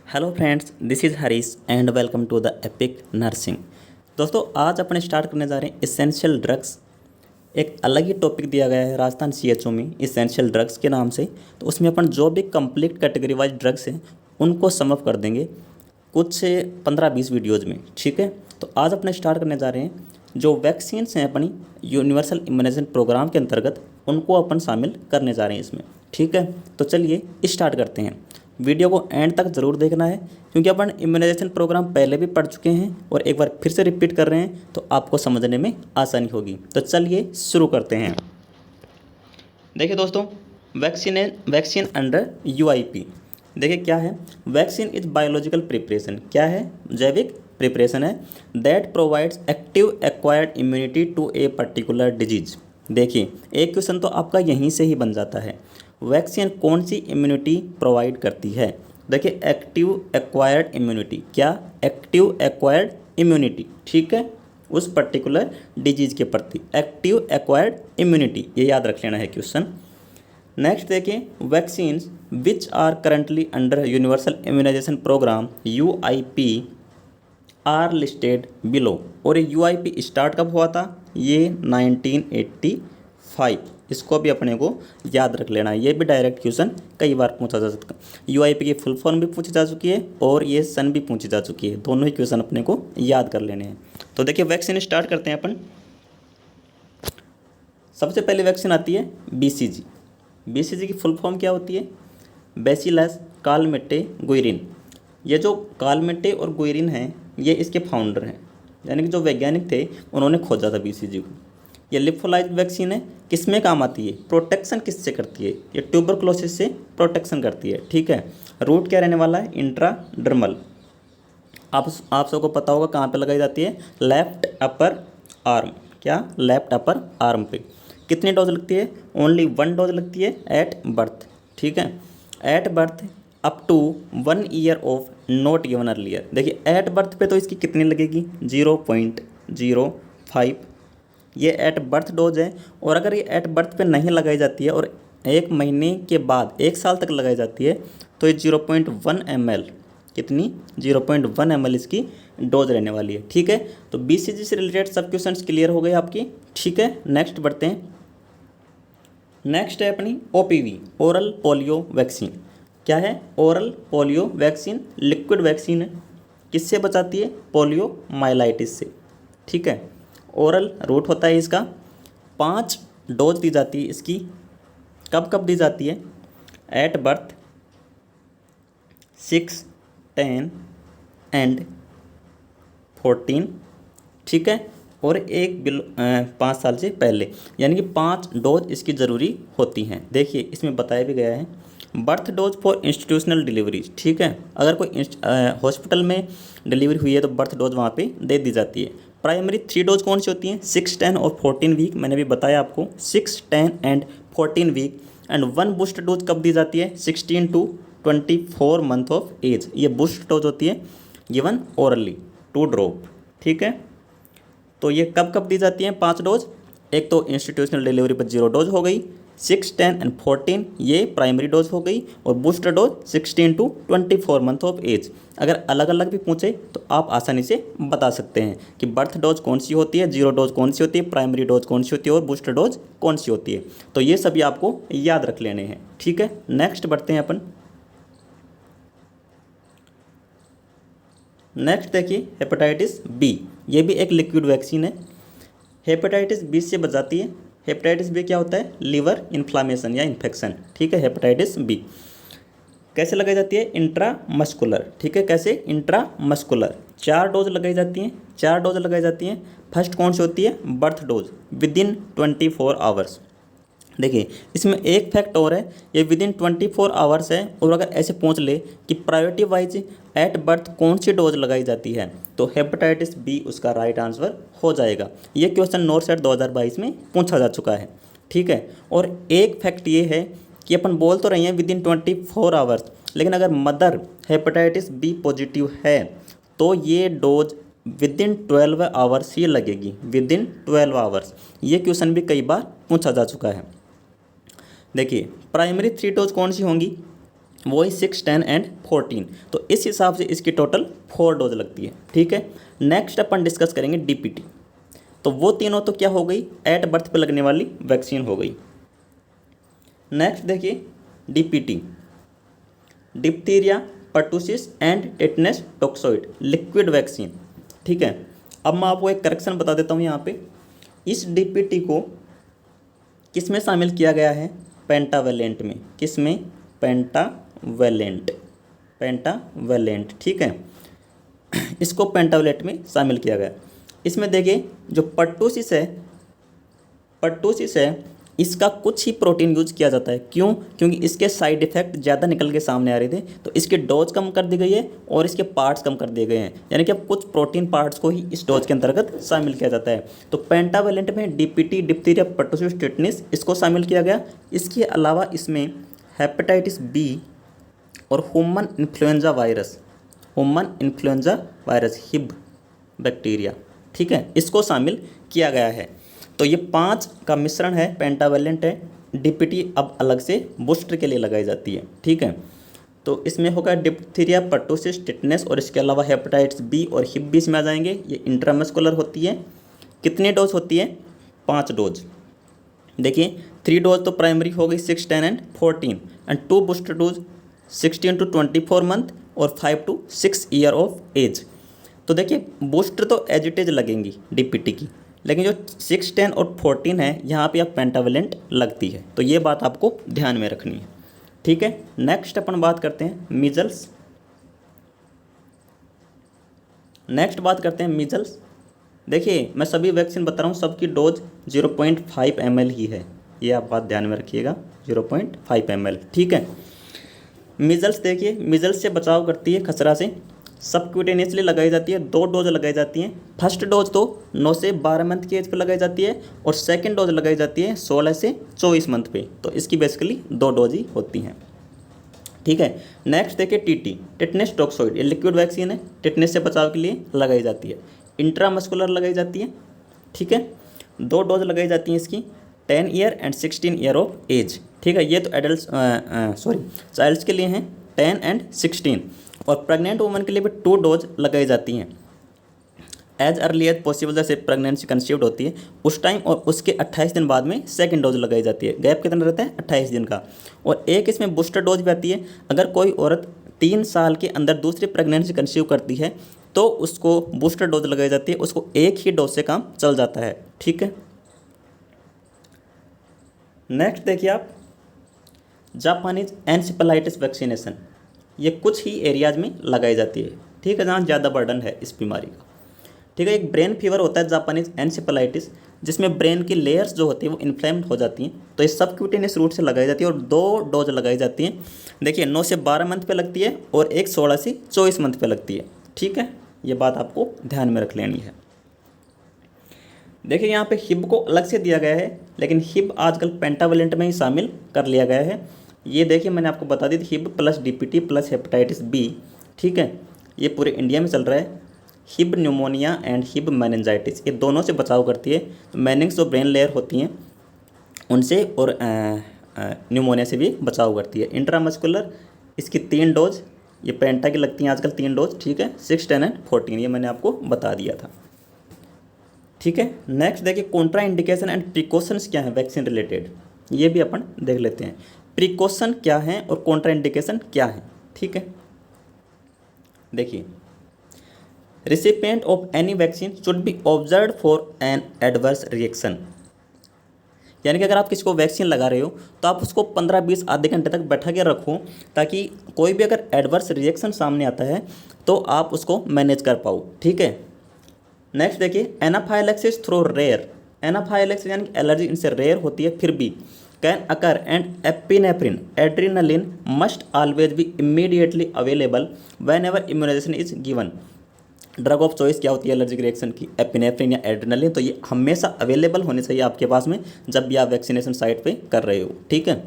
Hello friends, this is Harish and welcome to the epic nursing. दोस्तों, आज अपने start करने जा रहे हैं इसेंशियल ड्रग्स। एक अलग ही टॉपिक दिया गया है राजस्थान सीएचओ में इसेंशियल ड्रग्स के नाम से। तो उसमें अपन जो भी कंप्लीट कैटेगरी वाइज ड्रग्स हैं उनको सम अप कर देंगे कुछ 15-20 वीडियोज़ में। ठीक है, तो आज अपने स्टार्ट करने जा रहे हैं जो वैक्सीन्स हैं अपनी यूनिवर्सल इम्यूनाइजेशन प्रोग्राम के अंतर्गत, उनको अपन शामिल करने जा रहे हैं इसमें। ठीक है, तो चलिए स्टार्ट करते हैं। वीडियो को एंड तक ज़रूर देखना है क्योंकि अपन इम्यूनाइजेशन प्रोग्राम पहले भी पढ़ चुके हैं और एक बार फिर से रिपीट कर रहे हैं तो आपको समझने में आसानी होगी। तो चलिए शुरू करते हैं। देखिए दोस्तों, वैक्सीन अंडर यूआईपी। देखिए क्या है, वैक्सीन इज बायोलॉजिकल प्रिपरेशन। क्या है? जैविक प्रिपरेशन है that provides active acquired immunity to a particular disease. देखिए, एक क्वेश्चन तो आपका यहीं से ही बन जाता है, वैक्सीन कौन सी इम्यूनिटी प्रोवाइड करती है। देखिए, एक्टिव एक्वायर्ड इम्यूनिटी। क्या? Active acquired immunity. ठीक है, उस पर्टिकुलर डिजीज़ के प्रति एक्टिव एक्वायर्ड इम्यूनिटी, ये याद रख लेना है क्वेश्चन। नेक्स्ट देखिए, vaccines which are currently under universal immunization program UIP are listed below. और ये यूआईपी स्टार्ट कब हुआ था? ये 1985। इसको भी अपने को याद रख लेना है, ये भी डायरेक्ट क्वेश्चन कई बार पूछा जा सकता है। यूआईपी की फुल फॉर्म भी पूछी जा चुकी है और ये सन भी पूछी जा चुकी है, दोनों ही क्वेश्चन अपने को याद कर लेने हैं। तो देखिए, वैक्सीन स्टार्ट करते हैं अपन। सबसे पहले वैक्सीन आती है बीसीजी। बीसीजी की फुल फॉर्म क्या होती है? बैसिलस कालमेटे गुइरिन। ये जो कालमेटे और गुइरिन हैं, ये इसके फाउंडर हैं, यानी कि जो वैज्ञानिक थे उन्होंने खोजा था बीसीजी को। ये लिफोलाइज वैक्सीन है, किस में काम आती है? प्रोटेक्शन किससे करती है? ये ट्यूबरक्लोसिस से प्रोटेक्शन करती है। ठीक है, रूट क्या रहने वाला है? इंट्राडर्मल। आप सबको पता होगा कहाँ पे लगाई जाती है? Left upper arm. क्या? लेफ्ट अपर आर्म पे। कितनी डोज लगती है? ओनली 1 डोज लगती है एट बर्थ। ठीक है, at birth up to 1 year of not given earlier. देखिए, एट बर्थ पे तो इसकी कितनी लगेगी? 0.05। ये एट बर्थ डोज है। और अगर ये एट बर्थ पे नहीं लगाई जाती है और 1 महीने के बाद 1 साल तक लगाई जाती है तो ये 0.1 ml, कितनी? 0.1 ml इसकी डोज रहने वाली है। ठीक है, तो बीसीजी से रिलेटेड सब क्वेश्चंस क्लियर हो गए आपकी। ठीक है, नेक्स्ट बढ़ते हैं। नेक्स्ट है अपनी ओपीवी, ओरल पोलियो वैक्सीन। क्या है? Oral polio vaccine liquid vaccine है। किससे बचाती है? पोलियो माइलाइटिस से। ठीक है, ओरल रूट होता है इसका। 5 डोज दी जाती है इसकी। कब कब दी जाती है? At birth, 6, 10 and 14। ठीक है, और 5 साल से पहले, यानी कि 5 डोज इसकी ज़रूरी होती हैं। देखिए, इसमें बताया भी गया है birth dose for institutional delivery. ठीक है, अगर कोई हॉस्पिटल में डिलीवरी हुई है तो बर्थ डोज वहाँ पे दे दी जाती है। प्राइमरी 3 डोज कौन सी होती हैं? 6, 10 और 14 वीक। मैंने भी बताया आपको, 6, 10 and 14 week. And 1 booster dose कब दी जाती है? 16 to 24 मंथ ऑफ एज। ये बूस्टर डोज होती है गिवन ओरली 2 ड्रॉप। ठीक है, तो ये कब कब दी जाती हैं 5 डोज? एक तो इंस्टीट्यूशनल डिलीवरी पर 0 डोज हो गई, 6, 10 एंड 14 ये प्राइमरी डोज हो गई, और booster dose 16 to 24 month of age. अगर अलग अलग भी पूछे तो आप आसानी से बता सकते हैं कि बर्थ डोज कौन सी होती है, 0 डोज कौन सी होती है, प्राइमरी डोज कौन सी होती है और बूस्टर डोज कौन सी होती है। तो ये सभी आपको याद रख लेने हैं। ठीक है, नेक्स्ट बढ़ते हैं अपन। नेक्स्ट देखिए, हेपेटाइटिस बी। ये भी एक लिक्विड वैक्सीन है। हेपेटाइटिस बी से बचाती है। हेपेटाइटिस बी क्या होता है? लीवर इन्फ्लामेशन या इन्फेक्शन। ठीक है, हेपेटाइटिस बी कैसे लगाई जाती है? इंट्रामस्कुलर। ठीक है, कैसे? इंट्रामस्कुलर। 4 डोज लगाई जाती हैं। 4 डोज लगाई जाती हैं। फर्स्ट कौन सी होती है? Birth dose within 24 hours. देखिए, इसमें एक फैक्ट और है, ये विदिन 24 आवर्स है। और अगर ऐसे पूछ ले कि प्रायोरिटी वाइज एट बर्थ कौन सी डोज लगाई जाती है तो हेपेटाइटिस बी उसका राइट आंसर हो जाएगा। ये क्वेश्चन नॉर्थ सेट 2022 में पूछा जा चुका है। ठीक है, और एक फैक्ट ये है कि अपन बोल तो रहे हैं विदिन 24 आवर्स, लेकिन अगर मदर हेपेटाइटिस बी पॉजिटिव है तो ये डोज विदिन 12 आवर्स ही लगेगी, विदिन 12 आवर्स। ये क्वेश्चन भी कई बार पूछा जा चुका है। देखिए, प्राइमरी 3 डोज कौन सी होंगी? वही 6, 10 एंड 14। तो इस हिसाब से इसकी टोटल 4 डोज लगती है। ठीक है, नेक्स्ट अपन डिस्कस करेंगे डीपीटी। तो वो तीनों तो क्या हो गई, एट बर्थ पे लगने वाली वैक्सीन हो गई। नेक्स्ट देखिए DPT, diphtheria, pertussis and tetanus toxoid liquid vaccine. ठीक है, अब मैं आपको एक करेक्शन बता देता हूँ यहाँ पे, इस डीपीटी को किस में शामिल किया गया है, पेंटावेलेंट में। किस में, पेंटावेलेंट, पेंटावेलेंट। ठीक है, इसको पेंटावेलेंट में शामिल किया गया। इसमें देखिए जो पर्टूसिस है, पर्टूसिस है, इसका कुछ ही प्रोटीन यूज किया जाता है। क्यों, क्योंकि इसके साइड इफेक्ट ज़्यादा निकल के सामने आ रहे थे, तो इसकी डोज कम कर दी गई है और इसके पार्ट्स कम कर दिए गए हैं, यानी कि अब कुछ प्रोटीन पार्ट्स को ही इस डोज के अंतर्गत शामिल किया जाता है। तो पेंटावेलेंट में डीपीटी, डिप्थीरिया, पर्टूसिस, टेटनस इसको शामिल किया गया। इसके अलावा इसमें हेपेटाइटिस बी और human influenza virus, human influenza virus, Hib bacteria, ठीक है, इसको शामिल किया गया है। तो ये 5 का मिश्रण है, पेंटावेलेंट है। डीपीटी अब अलग से बूस्टर के लिए लगाई जाती है। ठीक है, तो इसमें होगा डिप्थीरिया, पर्टूसिस, टिटनेस और इसके अलावा हेपेटाइटिस बी और हिब भी इसमें आ जाएंगे। ये इंट्रामस्कुलर होती है। कितनी डोज होती है, 5 डोज। देखिए 3 डोज तो प्राइमरी हो गई 6, 10 and 14 and 2 booster dose 16 to 24 month और 5 to 6 ईयर ऑफ एज। तो देखिए बूस्टर तो एज इट इज लगेंगी डीपीटी की, लेकिन जो 6, 10 और 14 है यहाँ पे अब पेंटावेलेंट लगती है। तो ये बात आपको ध्यान में रखनी है। ठीक है, नेक्स्ट अपन बात करते हैं मीजल्स। नेक्स्ट बात करते हैं मीजल्स। देखिए मैं सभी वैक्सीन बता रहा हूँ, सबकी डोज 0.5 ml ही है, ये आप बात ध्यान में रखिएगा, 0.5 ml। ठीक है, मीजल्स देखिए, मीजल्स से बचाव करती है खसरा से, सबक्यूटेनियसली लगाई जाती है। 2 डोज लगाई जाती हैं। फर्स्ट डोज तो 9 से 12 मंथ की एज पे लगाई जाती है और सेकंड डोज लगाई जाती है 16 से 24 मंथ पे। तो इसकी बेसिकली 2 डोज ही होती हैं। ठीक है, नेक्स्ट देखिए टीटी, टिटनेस टॉक्सोइड, ये लिक्विड वैक्सीन है, टिटनेस से बचाव के लिए लगाई जाती है। इंट्रामस्कुलर लगाई जाती है। ठीक है, 2 डोज लगाई जाती हैं इसकी, 10 year and 16 year of age. ठीक है, ये तो एडल्ट चाइल्ड्स के लिए हैं, 10 एंड 16। और प्रेग्नेंट वुमन के लिए भी 2 डोज लगाई जाती हैं एज अर्ली एज पॉसिबल। जैसे प्रेगनेंसी कंसीव्ड होती है उस टाइम और उसके 28 दिन बाद में सेकंड डोज लगाई जाती है। गैप कितना रहता है, 28 दिन का। और एक इसमें बूस्टर डोज भी आती है। अगर कोई औरत 3 साल के अंदर दूसरी प्रेगनेंसी कंसीव करती है तो उसको बूस्टर डोज लगाई जाती है, उसको एक ही डोज से काम चल जाता है। ठीक है, नेक्स्ट देखिए आप जापानीज एनसेफेलाइटिस वैक्सीनेशन, ये कुछ ही एरियाज में लगाई जाती है। ठीक है, जहाँ ज़्यादा बर्डन है इस बीमारी का। ठीक है, एक ब्रेन फीवर होता है जापानीज एनसेफेलाइटिस, जिसमें ब्रेन की लेयर्स जो होती है वो इन्फ्लेम्ड हो जाती हैं। तो ये सबक्यूटेनियस रूट से लगाई जाती है और 2 डोज लगाई जाती हैं। देखिए 9 से 12 मंथ पे लगती है और एक 16 से 24 मंथ पे लगती है। ठीक है, ये बात आपको ध्यान में रख लेनी है। देखिए यहाँ पे हिब को अलग से दिया गया है, लेकिन हिब आजकल पेंटावेलेंट में ही शामिल कर लिया गया है। ये देखिए मैंने आपको बता दी थी, Hib plus DPT plus hepatitis B. ठीक है, ये पूरे इंडिया में चल रहा है। Hib pneumonia and Hib meningitis, ये दोनों से बचाव करती है। मेनिंग्स जो ब्रेन लेयर होती हैं उनसे और न्यूमोनिया से भी बचाव करती है। इंट्रामस्कुलर, इसकी 3 डोज, ये पेंटा की लगती हैं आजकल 3 डोज। ठीक है, 6, 10 एंड 14, ये मैंने आपको बता दिया था। ठीक है, नेक्स्ट देखिए कॉन्ट्रा इंडिकेशन एंड प्रिकॉशंस क्या है वैक्सीन रिलेटेड, ये भी अपन देख लेते हैं। प्रिकॉशन क्या है और कॉन्ट्रा इंडिकेशन क्या है। ठीक है, देखिए recipient of any vaccine should be observe for an adverse reaction, यानी कि अगर आप किसी को वैक्सीन लगा रहे हो तो आप उसको 15-20 आधे घंटे तक बैठा के रखो, ताकि कोई भी अगर एडवर्स रिएक्शन सामने आता है तो आप उसको मैनेज कर पाओ। ठीक है, नेक्स्ट देखिए एनाफाइलैक्सिस थ्रू रेयर, एनाफाइलैक्सिस यानी कि एलर्जी इनसे रेयर होती है फिर भी can occur and epinephrine adrenaline must always be immediately available whenever immunization is given. Drug of choice क्या होती है एलर्जिक रिएक्शन की, एपिनेफ्रिन या एड्रेनालिन, तो ये हमेशा अवेलेबल होनी चाहिए आपके पास में जब भी आप वैक्सीनेशन साइट पे कर रहे हो। ठीक है,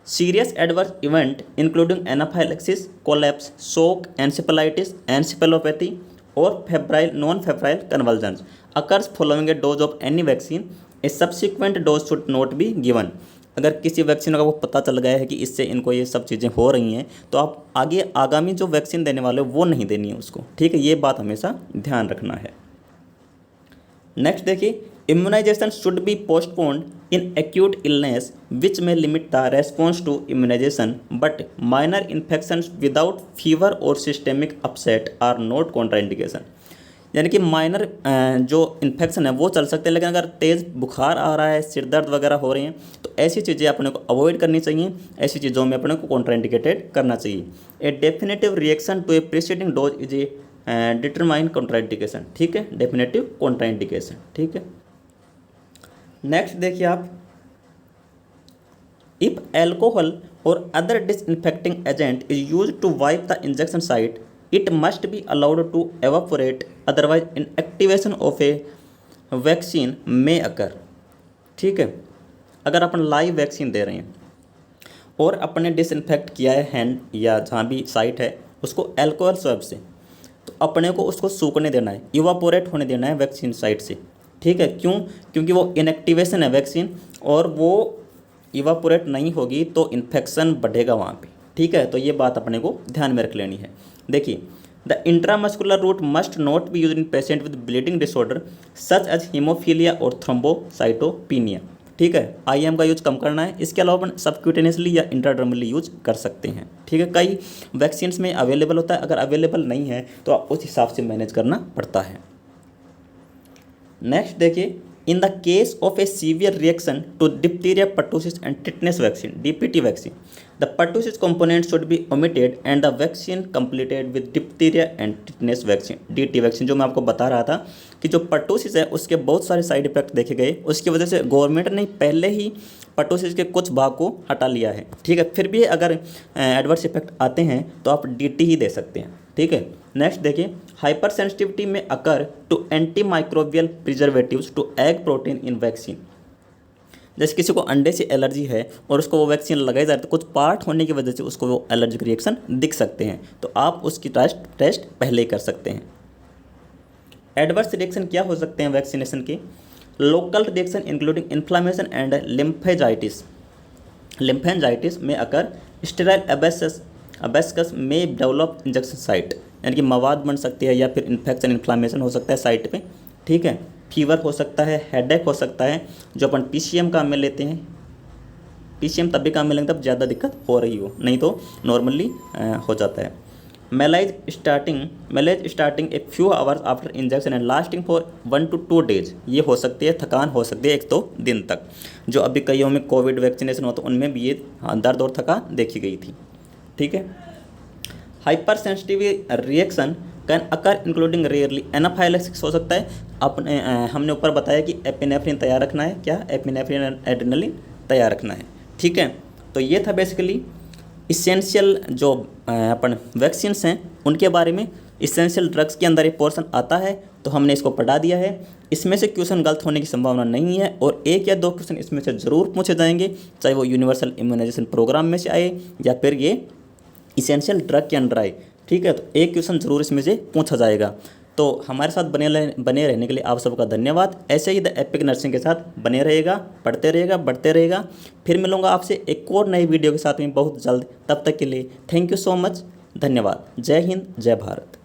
serious adverse event including anaphylaxis, collapse, shock, encephalitis, encephalopathy और febrile non febrile convulsions occurs following a dose of any vaccine, a subsequent dose should not be given. अगर किसी वैक्सीन का वो पता चल गया है कि इससे इनको ये सब चीज़ें हो रही हैं, तो आप आगे आगामी जो वैक्सीन देने वाले हो वो नहीं देनी है उसको, ठीक है। ये बात हमेशा ध्यान रखना है। नेक्स्ट देखिए, immunization should be postponed in acute illness which may limit the response to immunization, but minor infections without fever और systemic upset are not contraindication. यानी कि माइनर जो इन्फेक्शन है वो चल सकते हैं, लेकिन अगर तेज़ बुखार आ रहा है, सिर दर्द वगैरह हो रहे हैं, तो ऐसी चीज़ें अपने को अवॉइड करनी चाहिए। ऐसी चीज़ों में अपने को कॉन्ट्राइंडिकेटेड करना चाहिए। A definitive reaction to a preceding dose is a determine contraindication, ठीक है, डेफिनेटिव कॉन्ट्राइंडिकेशन, ठीक है। नेक्स्ट देखिए आप, if alcohol or other disinfecting agent is use to wipe the injection site, it must be allowed to evaporate, otherwise inactivation of a vaccine may occur, ठीक है। अगर अपन live vaccine दे रहे हैं और अपने डिसइंफेक्ट किया है हैंड या जहाँ भी साइट है उसको एल्कोहल स्वैब से, तो अपने को उसको सूखने देना है, इवापोरेट होने देना है वैक्सीन साइट से, ठीक है। क्यों? क्योंकि वो इनएक्टिवेशन है वैक्सीन, और वो इवापोरेट नहीं होगी तो इन्फेक्शन बढ़ेगा वहाँ पे, ठीक है। तो ये बात अपने को ध्यान में रख लेनी है। देखिए, the intramuscular route must not be use in patient with bleeding disorder such as haemophilia और थ्रोम्बोसाइटोपिनिया, ठीक है। IM का यूज कम करना है। इसके अलावा अपन सबक्यूटेनियसली या इंट्राडर्मली यूज कर सकते हैं, ठीक है। कई वैक्सीन्स में अवेलेबल होता है, अगर अवेलेबल नहीं है तो आप उस हिसाब से मैनेज करना पड़ता है। नेक्स्ट देखिए, in the case of a severe reaction to diphtheria, pertussis and tetanus vaccine DPT vaccine, the pertussis component should be omitted and the vaccine completed with diphtheria and tetanus vaccine DT vaccine। जो मैं आपको बता रहा था कि जो pertussis है उसके बहुत सारे साइड इफेक्ट देखे गए, उसकी वजह से गवर्नमेंट ने पहले ही pertussis के कुछ भाग को हटा लिया है, ठीक है। फिर भी अगर एडवर्स इफेक्ट आते हैं तो आप DT ही दे सकते हैं, ठीक है। नेक्स्ट देखिए, हाइपर सेंसिटिविटी में occur to anti microbial preservatives to egg protein in vaccine. जैसे किसी को अंडे से एलर्जी है और उसको वो वैक्सीन लगाई जाए तो कुछ पार्ट होने की वजह से उसको वो एलर्जिक रिएक्शन दिख सकते हैं, तो आप उसकी टेस्ट पहले ही कर सकते हैं। एडवर्स रिएक्शन क्या हो सकते हैं वैक्सीनेशन के? Local reaction including inflammation and lymphangitis may occur, sterile एबेस्कस में डेवलप इंजेक्शन साइट, यानी कि मवाद बन सकती है या फिर इन्फेक्शन इन्फ्लामेशन हो सकता है साइट पे, ठीक है। फीवर हो सकता है, हेडेक हो सकता है, जो अपन PCM काम में लेते हैं। PCM तब भी काम में लेंगे तब ज़्यादा दिक्कत हो रही हो, नहीं तो नॉर्मली हो जाता है। मेलेज starting a few hours after injection and lasting for 1 to 2 days, ये हो सकती है। थकान हो सकती है 1-2 दिन तक, जो अभी कईयों में कोविड वैक्सीनेशन होता है उनमें भी ये दर्द और थकान देखी गई थी, ठीक है। Hyper sensitive reaction can occur including rarely anaphylaxis हो सकता है। अपने हमने ऊपर बताया कि एपिनेफ्रिन तैयार रखना है, क्या एपिनेफ्रिन एड्रेनलिन तैयार रखना है, ठीक है। तो ये था बेसिकली इसेंशियल जो अपन वैक्सीन्स हैं उनके बारे में। इसेंशियल ड्रग्स के अंदर ये पोर्शन आता है तो हमने इसको पढ़ा दिया है। इसमें से क्वेश्चन गलत होने की संभावना नहीं है और 1 या 2 क्वेश्चन इसमें से ज़रूर पूछे जाएंगे, चाहे वो यूनिवर्सल इम्यूनाइजेशन प्रोग्राम में से आए या फिर ये इसेंशियल ड्रग के अंडर आए, ठीक है। तो एक क्वेश्चन ज़रूर इसमें से पूछा जाएगा। तो हमारे साथ बने रहने के लिए आप सबका धन्यवाद। ऐसे ही द एपिक नर्सिंग के साथ बने रहेगा, पढ़ते रहेगा, बढ़ते रहेगा। फिर मिलूंगा आपसे एक और नई वीडियो के साथ में बहुत जल्द। तब तक के लिए थैंक यू सो मच, धन्यवाद। जय हिंद, जय भारत।